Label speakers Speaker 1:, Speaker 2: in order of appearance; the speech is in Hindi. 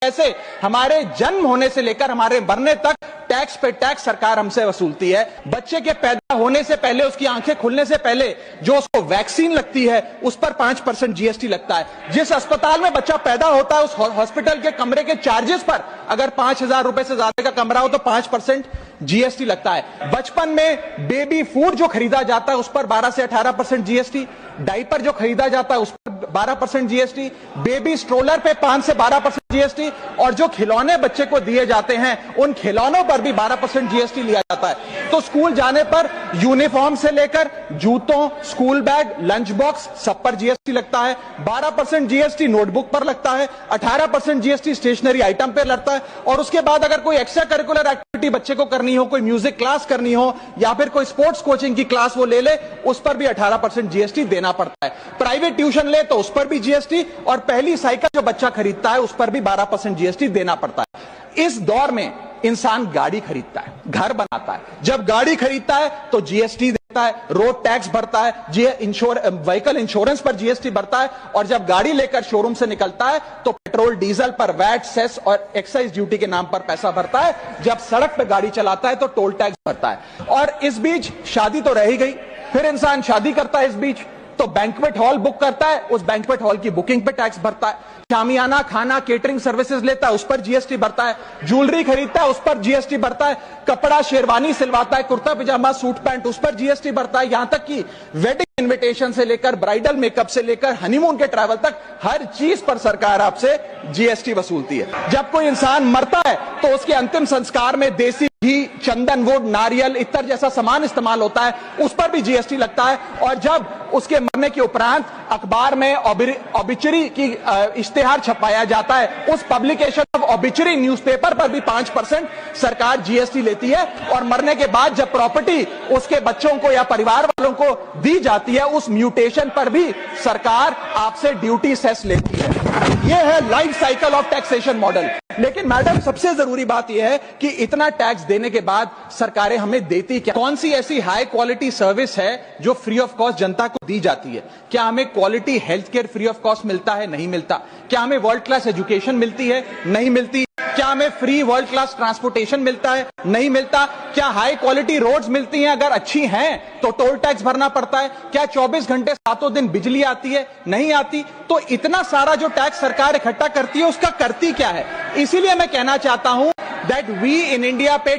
Speaker 1: पैसे हमारे जन्म होने से लेकर हमारे मरने तक टैक्स पे टैक्स सरकार हमसे वसूलती है। बच्चे के पैदा होने से पहले, उसकी आंखें खुलने से पहले जो उसको वैक्सीन लगती है उस पर 5% जीएसटी लगता है। जिस अस्पताल में बच्चा पैदा होता है उस हॉस्पिटल के कमरे के चार्जेस पर अगर 5,000 रुपए से ज्यादा का कमरा हो तो 5% जीएसटी लगता है। बचपन में बेबी फूड जो खरीदा जाता है उस पर 12 से 18% जीएसटी, डायपर जो खरीदा जाता है उस पर 12% जीएसटी, बेबी स्ट्रोलर पे 5 से 12% जीएसटी, और जो खिलौने बच्चे को दिए जाते हैं उन खिलौनों पर भी 12% जीएसटी लिया जाता है। तो स्कूल जाने पर यूनिफॉर्म से लेकर जूतों, स्कूल बैग, लंच बॉक्स सब पर जीएसटी लगता है। 12% जीएसटी नोटबुक पर लगता है, 18% जीएसटी स्टेशनरी आइटम पर लगता है। और उसके बाद अगर कोई एक्स्ट्रा करिकुलर एक्टिविटी बच्चे को करनी हो, कोई म्यूजिक क्लास करनी हो या फिर कोई स्पोर्ट्स कोचिंग की क्लास वो ले ले, उस पर भी 18% जीएसटी देना पड़ता है। प्राइवेट ट्यूशन ले तो उस पर भी जीएसटी, और पहली साइकिल जो बच्चा खरीदता है उस पर भी 12% जीएसटी देना पड़ता है। इस दौर में इंसान गाड़ी खरीदता है, घर बनाता है। जब गाड़ी खरीदता है तो जीएसटी देता है, रोड टैक्स भरता है, व्हीकल इंश्योरेंस पर जीएसटी भरता है, और जब गाड़ी लेकर शोरूम से निकलता है तो पेट्रोल डीजल पर वैट, सेस और एक्साइज ड्यूटी के नाम पर पैसा भरता है। जब सड़क पर गाड़ी चलाता है तो टोल टैक्स भरता है। और इस बीच शादी तो रह ही गई, फिर इंसान शादी करता है, इस बीच तो बैंक्वेट हॉल बुक करता है, उस बैंक्वेट हॉल की बुकिंग पे टैक्स भरता है। शामियाना, खाना, केटरिंग सर्विसेज लेता है, उस पर जीएसटी भरता है। ज्वेलरी खरीदता है, उस पर जीएसटी भरता है। कपड़ा, शेरवानी सिलवाता है, कुर्ता पजामा, सूट पैंट, उस पर जीएसटी भरता है। यहां तक कि वेडिंग इनविटेशन से लेकर ब्राइडल मेकअप से लेकर हनीमून के ट्रैवल तक हर चीज पर सरकार आपसे जीएसटी वसूलती है। जब कोई इंसान मरता है तो उसके अंतिम संस्कार में देसी घी, चंदन, वुड, नारियल, इत्र जैसा सामान इस्तेमाल होता है, उस पर भी जीएसटी लगता है। और जब उसके मरने के उपरांत अखबार में ऑबिचरी की इश्तेहार छपाया जाता है, उस पब्लिकेशन ऑफ ऑबिचरी न्यूज़पेपर पर भी 5% सरकार जीएसटी लेती है। और मरने के बाद जब प्रॉपर्टी उसके बच्चों को या परिवार वालों को दी जाती है, उस म्यूटेशन पर भी सरकार आपसे ड्यूटी सेस लेती है। यह है life cycle of taxation model. लेकिन मैडम, सबसे जरूरी बात यह है कि इतना टैक्स देने के बाद सरकारें हमें देती क्या? कौन सी ऐसी हाई क्वालिटी सर्विस है जो फ्री ऑफ कॉस्ट जनता को दी जाती है? क्या हमें quality health care free of cost मिलता है? नहीं मिलता। क्या हमें वर्ल्ड क्लास एजुकेशन मिलती है? नहीं मिलती। क्या हमें फ्री वर्ल्ड क्लास ट्रांसपोर्टेशन मिलता है? नहीं मिलता। क्या हाई क्वालिटी रोड्स मिलती हैं? अगर अच्छी हैं तो टोल टैक्स भरना पड़ता है। क्या 24 घंटे 7 दिन बिजली आती है? नहीं आती। तो इतना सारा जो टैक्स सरकार इकट्ठा करती है उसका करती क्या है? इसीलिए मैं कहना चाहता हूं दैट वी इन इंडिया पे